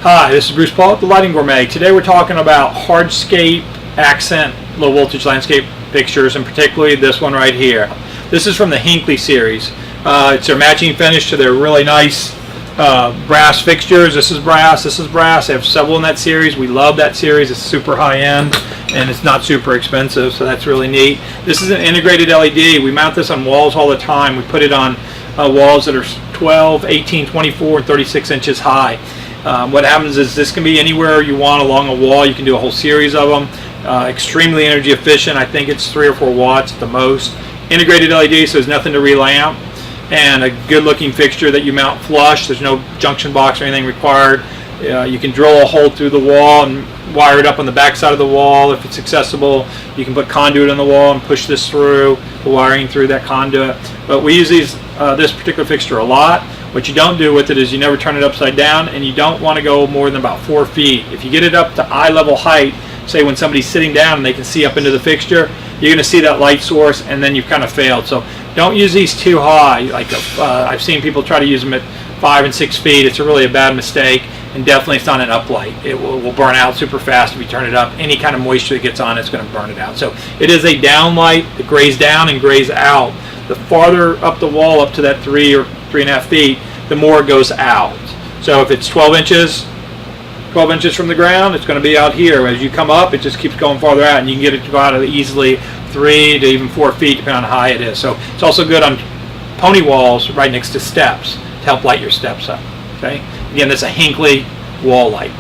Hi, this is Bruce Paul at the Lighting Gourmet. Today we're talking about hardscape, accent, low voltage landscape fixtures, and particularly this one right here. This is from the Hinkley series. It's their matching finish to their really nice brass fixtures. This is brass, this is brass. They have several in that series. We love that series. It's super high end and it's not super expensive, so that's really neat. This is an integrated LED. We mount this on walls all the time. We put it on walls that are 12, 18, 24, and 36 inches high. What happens is this can be anywhere you want along a wall. You can do a whole series of them. Extremely energy efficient. I think it's 3 or 4 watts at the most. Integrated LED, so there's nothing to relamp, and a good looking fixture that you mount flush. There's no junction box or anything required. You can drill a hole through the wall and wire it up on the back side of the wall if it's accessible. You can put conduit on the wall and push this through, the wiring through that conduit. But we use this particular fixture a lot. What you don't do with it is you never turn it upside down, and you don't want to go more than about 4 feet. If you get it up to eye level height, say when somebody's sitting down and they can see up into the fixture, you're going to see that light source, and then you've kind of failed. So don't use these too high. Like I've seen people try to use them at 5 and 6 feet. It's really a bad mistake, and definitely it's not an uplight. It will burn out super fast if you turn it up. Any kind of moisture that gets on it's going to burn it out. So it is a down light that grays down and grays out. The farther up the wall, up to that 3 or 3.5 feet, the more it goes out. So if it's 12 inches from the ground, it's going to be out here. As you come up, it just keeps going farther out, and you can get it to go out easily 3 to even 4 feet depending on how high it is. So it's also good on pony walls right next to steps to help light your steps up. Okay. Again, this is a Hinkley wall light.